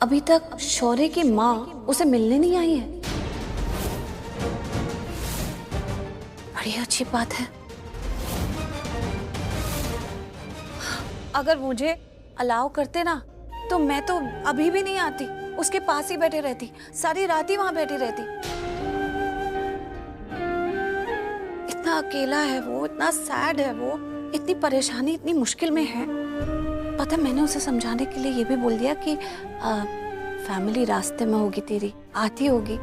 अभी तक शौर्य की माँ उसे मिलने नहीं आई है। बड़ी अजीब बात है। अगर मुझे अलाउ करते ना तो मैं तो अभी भी नहीं आती, उसके पास ही बैठे रहती, सारी रात ही वहां बैठी रहती। इतना अकेला है वो, इतना सैड है वो, इतनी परेशानी, इतनी मुश्किल में है। पता है, मैंने उसे समझाने के लिए ये भी बोल दिया कि फैमिली रास्ते में होगी तेरी, आती होगी,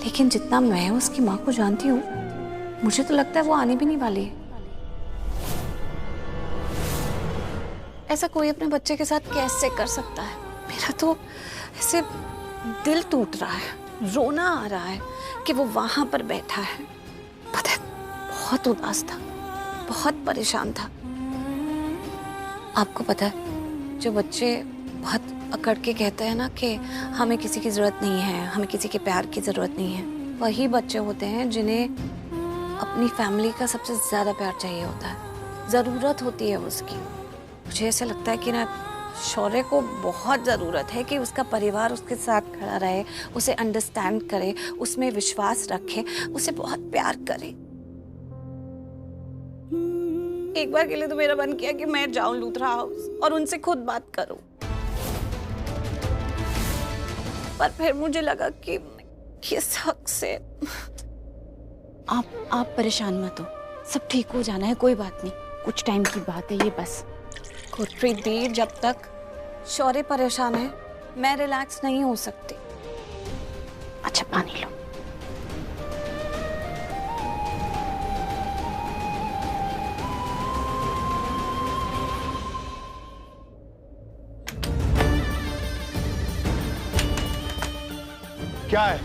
लेकिन जितना मैं उसकी माँ को जानती हूँ, मुझे तो लगता है वो आने भी नहीं वाली है। ऐसा कोई अपने बच्चे के साथ कैसे कर सकता है? मेरा तो ऐसे दिल टूट रहा है, रोना आ रहा है कि वो वहां पर बैठा है। पता है, बहुत उदास था, बहुत परेशान था। आपको पता है, जो बच्चे बहुत अकड़ के कहते हैं ना कि हमें किसी की जरूरत नहीं है, हमें किसी के प्यार की जरूरत नहीं है, वही बच्चे होते हैं जिन्हें अपनी फैमिली का सबसे ज्यादा प्यार चाहिए होता है, जरूरत होती है उसकी। मुझे ऐसा लगता है कि ना शौर्य को बहुत ज़रूरत है कि उसका परिवार उसके साथ खड़ा रहे, उसे अंडरस्टैंड करे, उसमें विश्वास रखे, उसे बहुत प्यार करे। एक बार के लिए तो मेरा मन किया कि मैं जाऊं लूथरा हाउस और उनसे खुद बात करूं, पर फिर मुझे लगा कि किस हक से। आप परेशान मत हो, सब ठीक हो जाना है, कोई बात नहीं, कुछ टाइम की बात है ये बस। गुरप्रीत दी, जब तक शौर्य परेशान है मैं रिलैक्स नहीं हो सकती। अच्छा पानी लो। क्या है?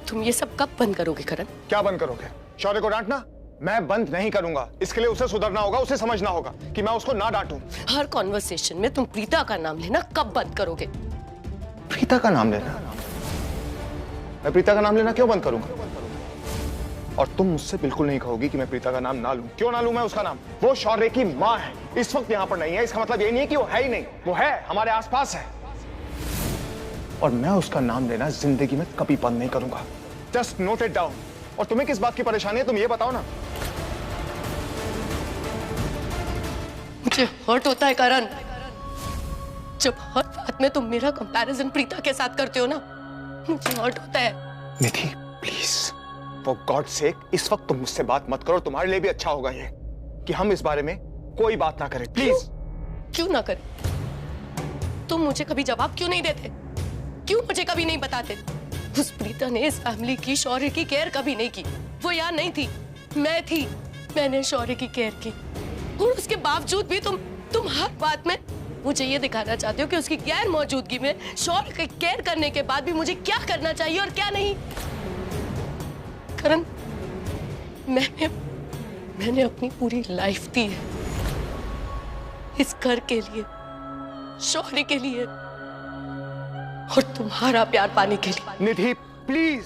तुम ये सब कब बंद करोगे करण? क्या बंद करोगे? शौर्य को डांटना? मैं बंद नहीं करूंगा। इसके लिए उसे सुधरना होगा, उसे समझना होगा कि मैं उसको ना डांटूं। हर कॉन्वर्सेशन में तुम प्रीता का नाम लेना कब बंद करोगे? प्रीता का नाम लेना? मैं प्रीता का नाम लेना क्यों बंद करूंगा? और तुम मुझसे बिल्कुल नहीं कहोगी कि मैं प्रीता का नाम ना लूं। क्यों ना लूं मैं उसका नाम? वो शौर्य की माँ है, इस वक्त यहाँ पर नहीं है, इसका मतलब ये नहीं है कि वो है ही नहीं, वो है, हमारे आसपास है। और मैं उसका नाम लेना जिंदगी में कभी बंद नहीं करूंगा। Just note it down. और तुम्हें किस बात की परेशानी है, तुम ये बताओ ना। मुझे हर्ट होता है करण, जब हर बात में तुम मेरा कंपैरिजन प्रीता के साथ करते हो ना, मुझे हर्ट होता है। निधि प्लीज, फॉर गॉड सेक, इस वक्त तुम मुझसे बात मत करो। तुम्हारे लिए भी अच्छा होगा ये कि हम इस बारे में कोई बात ना करें, प्लीज। क्यों ना करें? तुम मुझे कभी जवाब क्यों नहीं देते? क्यों मुझे कभी नहीं बताते? उस प्रीता ने इस फैमिली की, शौर्य की केयर कभी नहीं की। वो यहाँ नहीं थी, मैं थी, मैंने शौर्य की केयर की। और उसके बावजूद भी तुम हर बात में मुझे ये दिखाना चाहते हो कि उसकी गैर मौजूदगी में शौर्य की केयर करने के बाद भी मुझे क्या करना चाहिए और क्या नहीं। करण, मैंने अपनी पूरी लाइफ दी है इस घर के लिए, शौर्य के लिए और तुम्हारा प्यार पाने के लिए। निधि प्लीज,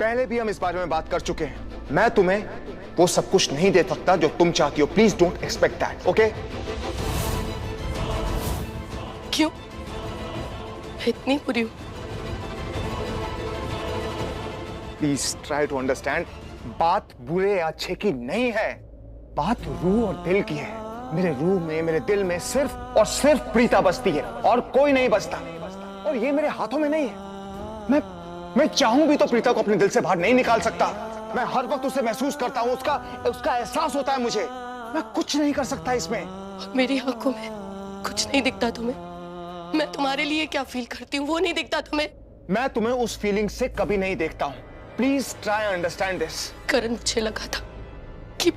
पहले भी हम इस बारे में बात कर चुके हैं। मैं तुम्हें वो सब कुछ नहीं दे सकता जो तुम चाहती हो। Please don't expect that, okay? क्यों? मैं इतनी बुरी हूं? Please try to understand. बात बुरे या अच्छे की नहीं है, बात रूह और दिल की है। मेरे रूह में, मेरे दिल में सिर्फ और सिर्फ प्रीता बसती है और कोई नहीं बसता। और ये मेरे हाथों में नहीं है। मैं चाहूं भी तो प्रीता को अपने दिल से बाहर नहीं निकाल सकता। मैं हर वक्त उसे महसूस करता हूं, उसका एहसास होता है मुझे। मैं कुछ नहीं कर सकता इसमें। मेरी आंखों में कुछ नहीं दिखता तुम्हें? मैं तुम्हारे लिए क्या फील करती हूँ वो नहीं दिखता तुम्हें? मैं तुम्हें उस फीलिंग से कभी नहीं देखता हूं। Please try understand this. Karan, मुझे लगा था कि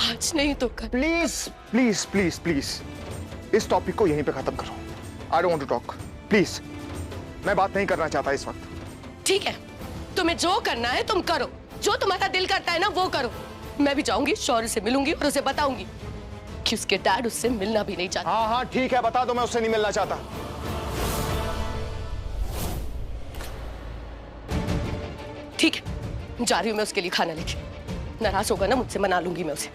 आज नहीं तो कल। प्लीज प्लीज प्लीज प्लीज इस टॉपिक को यहीं पे खत्म करो। I don't want to talk, please. मैं बात नहीं करना चाहता इस वक्त। ठीक है, तुम्हें जो करना है तुम करो, जो तुम्हारा दिल करता है ना वो करो। मैं भी जाऊंगी, शौर्य से मिलूंगी और उसे बताऊंगी कि उसके डैड उससे मिलना भी नहीं चाहते। हाँ हाँ ठीक है, बता दो, मैं उससे नहीं मिलना चाहता। ठीक है, जा रही हूं मैं उसके लिए खाना लेके। नाराज होगा ना मुझसे, मना लूंगी मैं उसे।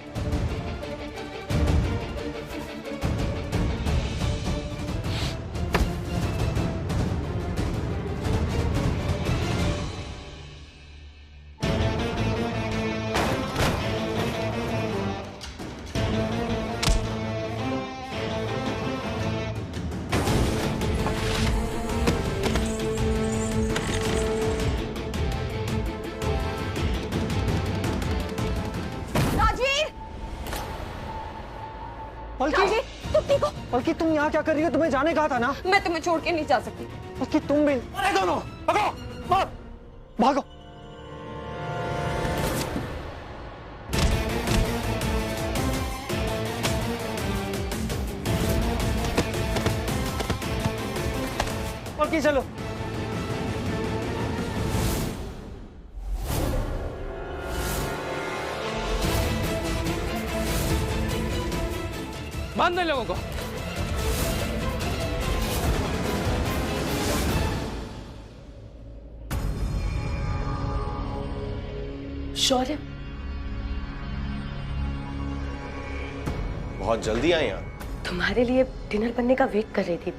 पलकी, तुम ठीक हो? पलकी तुम यहाँ क्या कर रही हो? तुम्हें जाने कहा था ना। मैं तुम्हें छोड़ के नहीं जा सकती। पलकी तुम भी। अरे दोनों भागो, भागो, भागो। पलकी चलो। बांध दे लोगों को। शौर्य, बहुत जल्दी आए यहाँ। तुम्हारे लिए डिनर बनने का वेट कर रही थी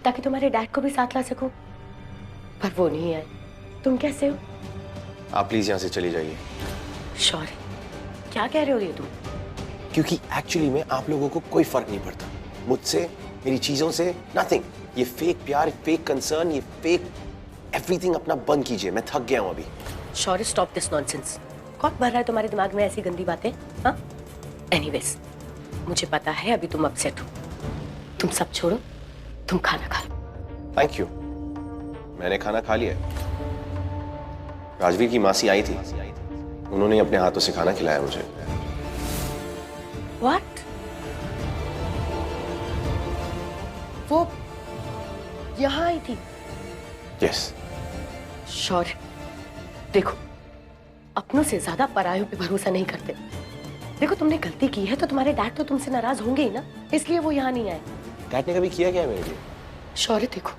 ताकि तुम्हारे डैड को भी साथ ला सकूं, पर वो नहीं आए। तुम कैसे हो? आप प्लीज यहाँ से चली जाइए। शौर्य, क्या कह रहे हो ये तुम? क्योंकि एक्चुअली में आप लोगों को कोई फर्क नहीं पड़ता मुझसे, मेरी चीजों से, नथिंग। ये फेक प्यार, फेक कंसर्न, ये फेक एवरीथिंग अपना बंद कीजिए। मैं थक गया हूं अभी। शौर्य, स्टॉप दिस नॉनसेंस। कौन भर रहा है तुम्हारे दिमाग में ऐसी गंदी बातें? हाँ, एनीवेज, मुझे पता है अभी तुम अपसेट हो। तुम सब छोड़ो, तुम खाना खा लो। थैंक यू, मैंने खाना खा लिया। राजवीर की मासी आई थी, उन्होंने अपने हाथों से खाना खिलाया मुझे। What? वो यहाँ आई थी? यस। शौर्य, देखो, अपनों से ज्यादा परायों पे भरोसा नहीं करते। देखो, तुमने गलती की है तो तुम्हारे डैड तो तुमसे नाराज होंगे ही ना, इसलिए वो यहाँ नहीं आए। डैड ने कभी किया क्या है मेरे लिए? शौर्य देखो,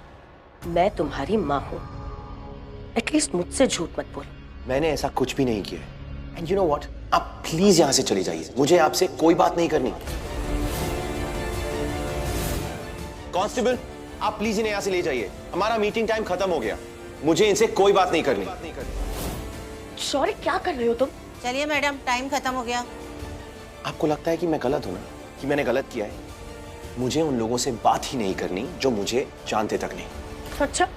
मैं तुम्हारी माँ हूँ, एटलीस्ट मुझसे झूठ मत बोलो। मैंने ऐसा कुछ भी नहीं किया है। एंड यू नो व्हाट, आप प्लीज यहाँ से चली जाइए, मुझे आपसे कोई बात नहीं करनी। कांस्टेबल, आप प्लीज इन्हें यहाँ से ले जाइए, हमारा मीटिंग टाइम खत्म हो गया, मुझे इनसे कोई बात नहीं करनी। शौर्य, क्या कर रहे हो तुम? चलिए मैडम, टाइम खत्म हो गया। आपको लगता है कि मैं गलत हूं ना, कि मैंने गलत किया है? मुझे उन लोगों से बात ही नहीं करनी जो मुझे जानते तक नहीं। अच्छा,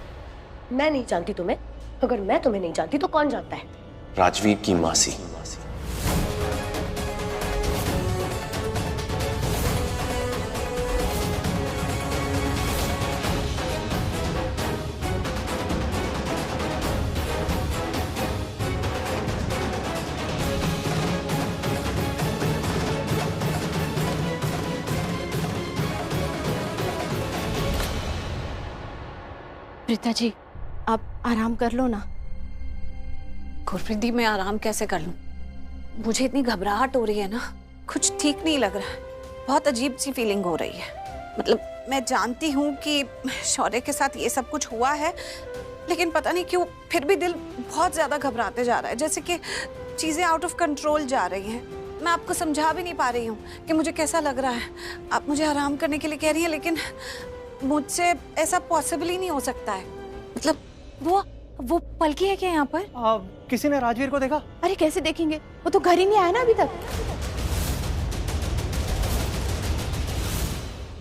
मैं नहीं जानती तुम्हें? अगर मैं तुम्हें नहीं जानती तो कौन जानता है? राजवीर की मासी। प्रीता जी, आप आराम कर लो ना। गुरप्रीत दी, मैं आराम कैसे कर लूं? मुझे इतनी घबराहट हो रही है ना, कुछ ठीक नहीं लग रहा है। बहुत अजीब सी फीलिंग हो रही है। मतलब मैं जानती हूँ कि शौर्य के साथ ये सब कुछ हुआ है, लेकिन पता नहीं क्यों फिर भी दिल बहुत ज्यादा घबराते जा रहा है, जैसे कि चीजें आउट ऑफ कंट्रोल जा रही हैं। मैं आपको समझा भी नहीं पा रही हूँ कि मुझे कैसा लग रहा है। आप मुझे आराम करने के लिए कह रही हैं, लेकिन मुझसे ऐसा पॉसिबल ही नहीं हो सकता है। मतलब वो पलकी है क्या यहाँ पर? किसी ने राजवीर को देखा? अरे कैसे देखेंगे, वो तो घर ही नहीं आया ना अभी तक।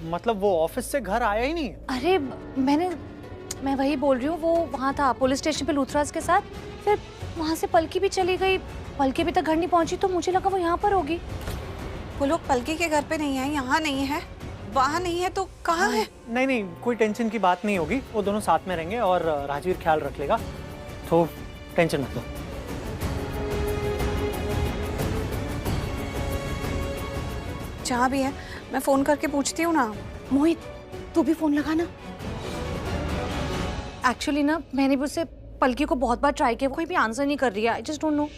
मतलब वो ऑफिस से घर आया ही नहीं? अरे मैं वही बोल रही हूँ, वो वहाँ था पुलिस स्टेशन पे लूथराज के साथ, फिर वहाँ से पलकी भी चली गई। पलकी अभी तक घर नहीं पहुंची, तो मुझे लगा वो यहाँ पर होगी। वो लोग पलकी के घर पे नहीं है, यहाँ नहीं है, वहाँ नहीं है, तो कहाँ है? नहीं, कोई टेंशन की बात नहीं होगी, वो दोनों साथ में रहेंगे और राजवीर ख्याल रख लेगा, तो टेंशन मत लो। जहाँ भी है मैं फोन करके पूछती हूँ ना। मोहित, तू भी फोन लगा ना। एक्चुअली ना, मैंने भी उससे पलकी को बहुत बार ट्राई किया, कोई भी आंसर नहीं कर रही है। I just don't know.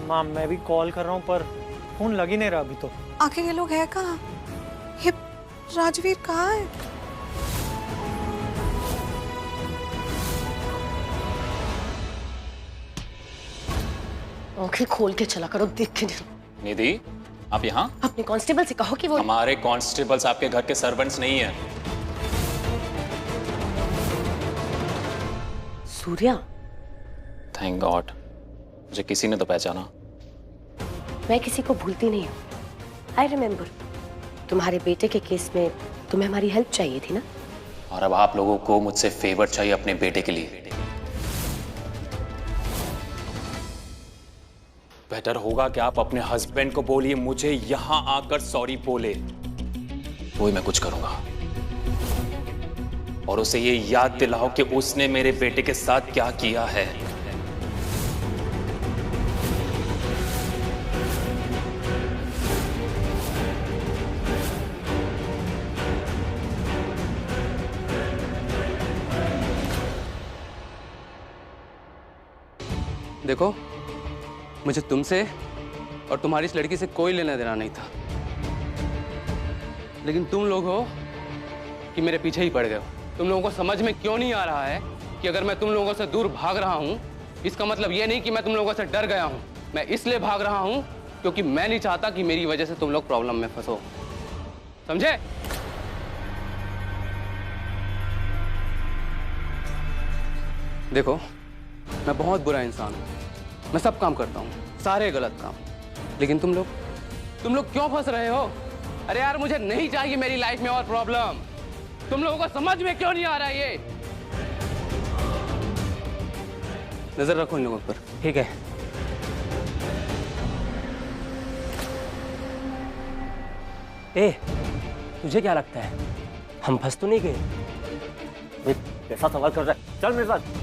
माम, मैं भी कॉल कर रहा हूँ पर फोन लग ही नहीं रहा अभी तो। आखिर ये लोग है कहाँ? ये राजवीर कहाँ है? आंखें खोल के चला करो, देख के नहीं। निधि, आप यहाँ? अपने कांस्टेबल से कहो कि वो। हमारे कांस्टेबल्स आपके घर के सर्वेंट्स नहीं हैं। सूर्या, थैंक गॉड, मुझे किसी ने तो पहचाना। मैं किसी को भूलती नहीं हूँ। आई रिमेम्बर, तुम्हारे बेटे के केस में तुम्हें हमारी हेल्प चाहिए थी ना? और अब आप लोगों को मुझसे फेवर चाहिए अपने बेटे के लिए। बेहतर होगा कि आप अपने हस्बैंड को बोलिए मुझे यहां आकर सॉरी बोले। वही मैं कुछ करूंगा और उसे ये याद दिलाओ कि उसने मेरे बेटे के साथ क्या किया है। देखो, मुझे तुमसे और तुम्हारी इस लड़की से कोई लेना देना नहीं था, लेकिन तुम लोग हो कि मेरे पीछे ही पड़ गए हो। तुम लोगों को समझ में क्यों नहीं आ रहा है कि अगर मैं तुम लोगों से दूर भाग रहा हूं, इसका मतलब ये नहीं कि मैं तुम लोगों से डर गया हूं। मैं इसलिए भाग रहा हूं क्योंकि मैं नहीं चाहता कि मेरी वजह से तुम लोग प्रॉब्लम में फंसो, समझे? देखो, मैं बहुत बुरा इंसान हूं, मैं सब काम करता हूँ, सारे गलत काम, लेकिन तुम लोग क्यों फंस रहे हो? अरे यार, मुझे नहीं चाहिए मेरी लाइफ में और प्रॉब्लम। तुम लोगों को समझ में क्यों नहीं आ रहा है ये? नजर रखो इन लोगों पर। ठीक है। ए, तुझे क्या लगता है हम फंस तो नहीं गए? कैसा सवाल कर रहा है? चल मेरे साथ।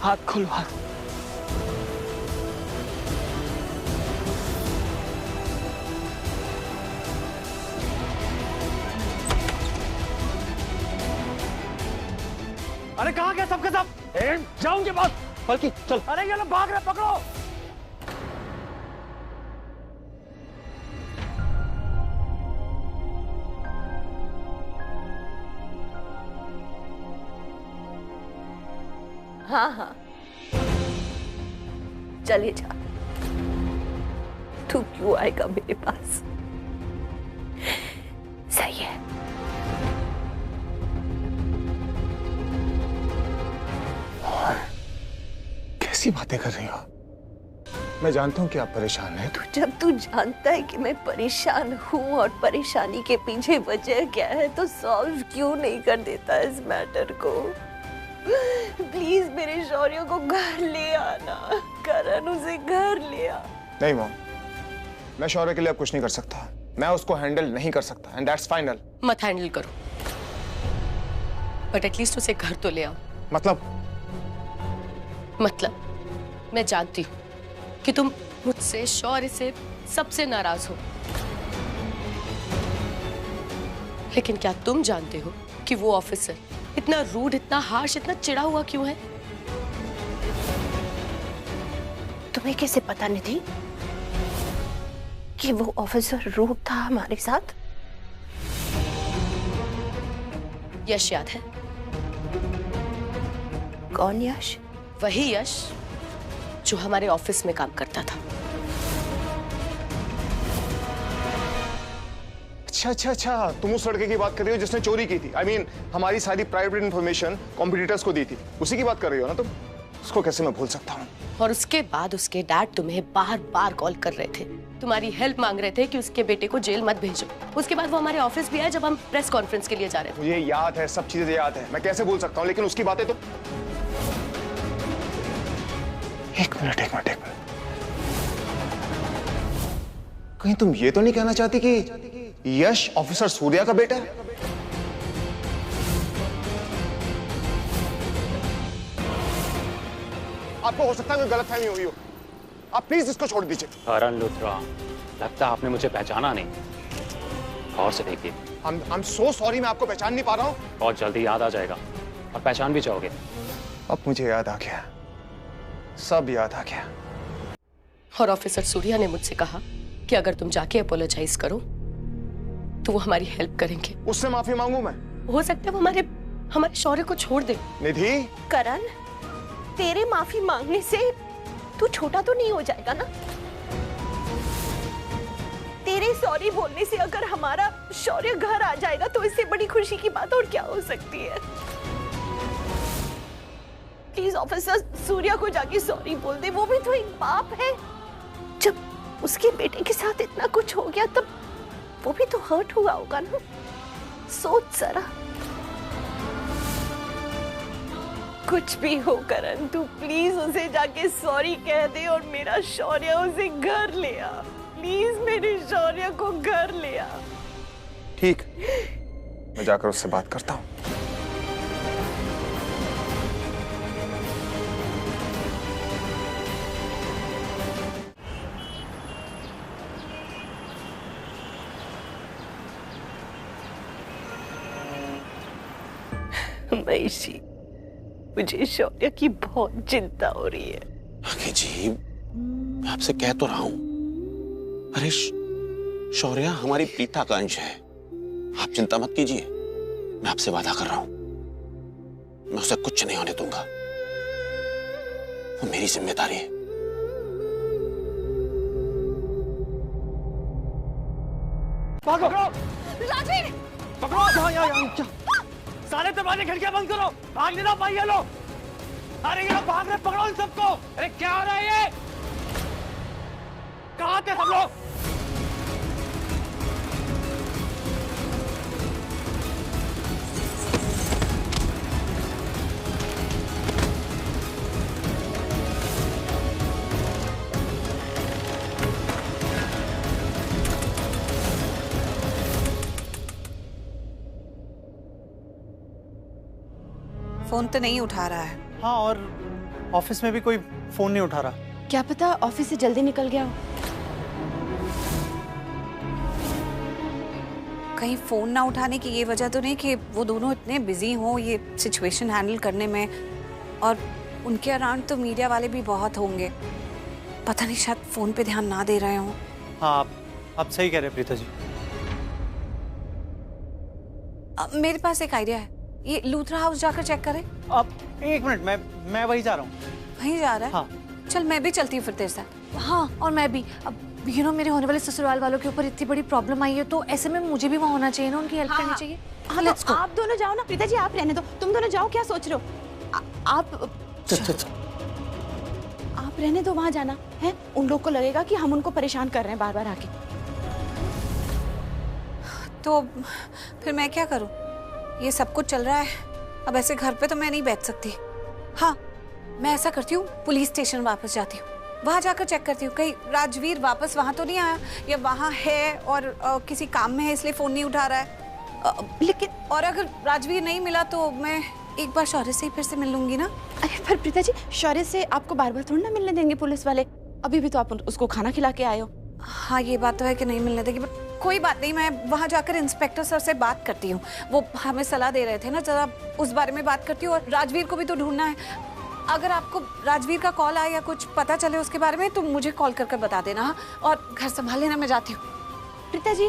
हाथ खोलो, हाथ। अरे कहाँ गया सबके सब? जाऊंगे बस। बल्कि चल। अरे ये लोग भाग रहे, पकड़ो। हाँ हाँ, चले जा। तू क्यों आएगा मेरे पास? सही है। कैसी बातें कर रही हो? मैं जानता हूं कि आप परेशान हैं। जब तू जानता है कि मैं परेशान हूँ और परेशानी के पीछे वजह क्या है, तो सॉल्व क्यों नहीं कर देता इस मैटर को? प्लीज मेरे शौर्य को घर ले आना। करण, उसे घर ले आ। नहीं मॉम, मैं शौर्य के लिए अब कुछ नहीं कर सकता। मैं उसको हैंडल नहीं कर सकता, एंड दैट्स फाइनल। मत हैंडल करो, बट एटलीस्ट उसे घर तो ले आओ। मतलब मैं जानती हूँ कि तुम मुझसे, शौर्य से, सबसे नाराज हो, लेकिन क्या तुम जानते हो कि वो ऑफिसर इतना रूड, इतना हार्श, इतना चिढ़ा हुआ क्यों है? तुम्हें कैसे पता निधि कि वो ऑफिसर रूड था हमारे साथ? यश याद है? कौन यश? वही यश जो हमारे ऑफिस में काम करता था। अच्छा, तुम उस लड़के की बात कर रही हो जिसने चोरी की थी। I mean, हमारी सारी प्राइवेट इंफॉर्मेशन कॉम्पिटिटर्स को दी थी। उसी की बात कर रही हो ना तुम? उसको कैसे मैं भूल सकता हूँ? और उसके बाद उसके डैड तुम्हें बार बार कॉल कर रहे थे, तुम्हारी हेल्प मांग रहे थे कि उसके बेटे को जेल मत भेजो। उसके बाद वो हमारे ऑफिस भी आए जब हम प्रेस कॉन्फ्रेंस के लिए जा रहे थे। मुझे याद है, सब चीजें याद है, मैं कैसे भूल सकता हूँ? लेकिन उसकी बातें तो... एक मिनट। कहीं तुम ये तो नहीं कहना चाहती कि यश ऑफिसर सूर्या का बेटा है? आपको हो सकता है कोई गलतफहमी हुई हो। आप प्लीज इसको छोड़ दीजिए। करण लुथरा, लगता है आपने मुझे पहचाना नहीं। और से देखिए। I'm so sorry, मैं आपको पहचान नहीं पा रहा हूँ। बहुत जल्दी याद आ जाएगा और पहचान भी जाओगे। अब मुझे याद आ गया, सब याद आ गया। और ऑफिसर सूर्या ने मुझसे कहा कि अगर तुम जाके अपोलोजाइज करो तो वो हमारी हेल्प करेंगे। उससे माफी मांगू मैं? हो सकता है वो हमारे शौर्य को छोड़ दे। निधि, करण, तेरे माफी मांगने से तू छोटा तो नहीं हो जाएगा ना? तेरे सॉरी बोलने से अगर हमारा शौर्य घर आ जाएगा तो इससे बड़ी खुशी की बात और क्या हो सकती है? प्लीज ऑफिसर सूर्या को जाके सॉरी बोल दे, वो भी तो एक बाप है। जब उसके बेटे के साथ इतना कुछ हो गया तब वो भी तो हर्ट हुआ होगा ना? सोच जरा। कुछ भी हो करण, तू प्लीज उसे जाके सॉरी कह दे और मेरा शौर्य उसे घर ले आ। प्लीज मेरे शौर्य को घर ले आ। ठीक, मैं जाकर उससे बात करता हूँ। मैशी, मुझे शौर्य की बहुत चिंता हो रही है। आगे जी, मैं आपसे कह तो रहा हूं। अरे शौर्य हमारी प्रीता का अंश है, आप चिंता मत कीजिए। मैं आपसे वादा कर रहा हूं, मैं उसे कुछ नहीं होने दूंगा। वो मेरी जिम्मेदारी है। पकड़ो राजीव! पकड़ो! यहाँ सारे दरवाजे खिड़कियां बंद करो, भाग नहीं पाई ये लोग। अरे ये लोग भाग रहे, पकड़ो इन सबको। अरे क्या हो रहा है ये? कहाँ थे सब लोग? फोन तो नहीं उठा रहा है। हाँ, और ऑफिस में भी कोई फोन नहीं उठा रहा। क्या पता ऑफिस से जल्दी निकल गया हो। कहीं फोन ना उठाने की ये वजह तो नहीं कि वो दोनों इतने बिजी हों ये सिचुएशन हैंडल करने में, और उनके अराउंड तो मीडिया वाले भी बहुत होंगे। पता नहीं शायद फोन पे ध्यान ना दे रहे हों। हाँ, आप सही कह रहे हैं प्रीता जी। मेरे पास एक आइडिया है, ये लूथरा हाउस जाकर चेक करें। अब एक मिनट, मैं वही जा रहा हूँ। वहीं जा रहा है? हाँ। चल मैं भी चलती हूँ फिर तेरे साथ। हाँ, और मैं भी। अब मेरे होने वाले ससुराल वालों के ऊपर इतनी बड़ी प्रॉब्लम आई है तो ऐसे में मुझे भी वहाँ होना चाहिए ना, उनकी हेल्प करनी चाहिए। हाँ, लेट्स गो। आप दोनों जाओ ना। प्रीता जी आप रहने दो, तुम दोनों जाओ। क्या सोच रहे हो? आप रहने दो, वहाँ जाना है। उन लोग को लगेगा कि हम उनको परेशान कर रहे हैं बार बार आके। तो फिर मैं क्या करूँ? ये सब कुछ चल रहा है, अब ऐसे घर पे तो मैं नहीं बैठ सकती। हाँ, मैं ऐसा करती हूँ, पुलिस स्टेशन वापस जाती हूँ, वहां जाकर चेक करती हूँ कहीं राजवीर वापस वहां तो नहीं आया, या वहां है और किसी काम में है इसलिए फोन नहीं उठा रहा है। लेकिन और अगर राजवीर नहीं मिला तो मैं एक बार शौर्य से ही फिर से मिल लूंगी ना। अरे पर प्रीता जी, शौर्य से आपको बार बार थोड़ी ना मिलने देंगे पुलिस वाले। अभी भी तो आप उसको खाना खिला के आए हो। हाँ, ये बात तो है कि नहीं मिलने देगी, बट कोई बात नहीं, मैं वहां जाकर इंस्पेक्टर सर से बात करती हूँ। वो हमें सलाह दे रहे थे ना, जरा उस बारे में बात करती हूँ। और राजवीर को भी तो ढूंढना है। अगर आपको राजवीर का कॉल आए या कुछ पता चले उसके बारे में तो मुझे कॉल कर बता देना। हाँ, और घर संभाल लेना, मैं जाती हूँ। प्रीता जी,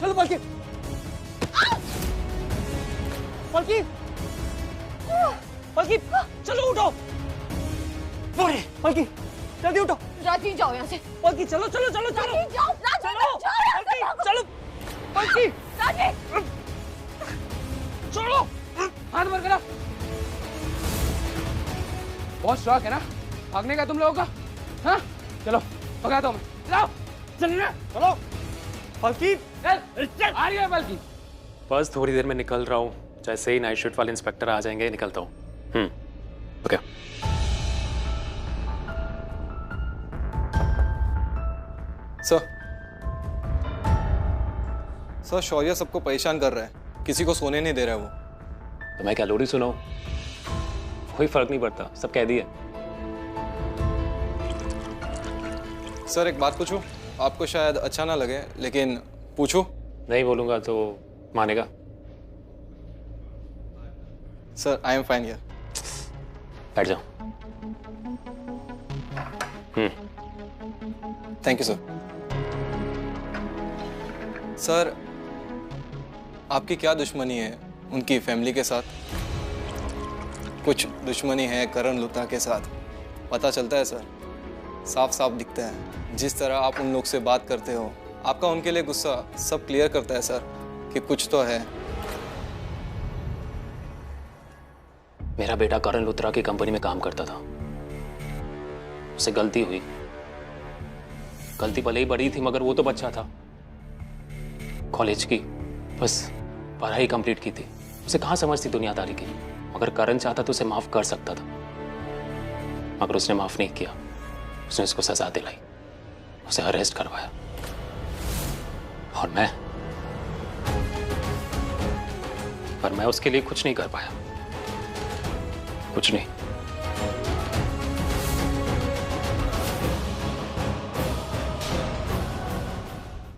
चलो पलकी, पलकी, पलकी, चलो उठो। पलकी, जल्दी उठो। राजीव जाओ यहाँ से। पलकी, चलो चलो चलो चलो। राजीव जाओ, राजीव जाओ, पलकी, चलो। पलकी, राजीव। छोड़ो, हाथ मत करो। बहुत शौक है ना भागने का तुम लोगों का? हाँ, चलो भगाता हूँ मैं। जाओ, चलिए चलो। पलकी, आ रही है पलकी। बस थोड़ी देर में निकल रहा हूँ, जैसे ही नाइट शिफ्ट वाले इंस्पेक्टर आ जाएंगे निकलता हूँ। ओके। सर शौर्य सबको परेशान कर रहा है, किसी को सोने नहीं दे रहा है वो। तो मैं क्या लोरी सुनाऊं? कोई फर्क नहीं पड़ता, सब कह दिए। सर एक बात पूछूं? आपको शायद अच्छा ना लगे लेकिन पूछूं? नहीं बोलूंगा तो मानेगा? Sir I am fine here. बैठ जाओ। Thank you sir. सर आपकी क्या दुश्मनी है उनकी फैमिली के साथ? कुछ दुश्मनी है करण लुथरा के साथ, पता चलता है सर, साफ साफ दिखता है। जिस तरह आप उन लोग से बात करते हो, आपका उनके लिए गुस्सा सब क्लियर करता है सर कि कुछ तो है। मेरा बेटा करण लुथरा की कंपनी में काम करता था, उससे गलती हुई। गलती भले ही बड़ी थी मगर वो तो बच्चा था, कॉलेज की बस पढ़ाई कंप्लीट की थी, उसे कहाँ समझ थी दुनियादारी की। अगर करण चाहता तो उसे माफ कर सकता था, मगर उसने माफ नहीं किया। उसने उसको सजा दिलाई, उसे अरेस्ट करवाया, और मैं उसके लिए कुछ नहीं कर पाया, कुछ नहीं।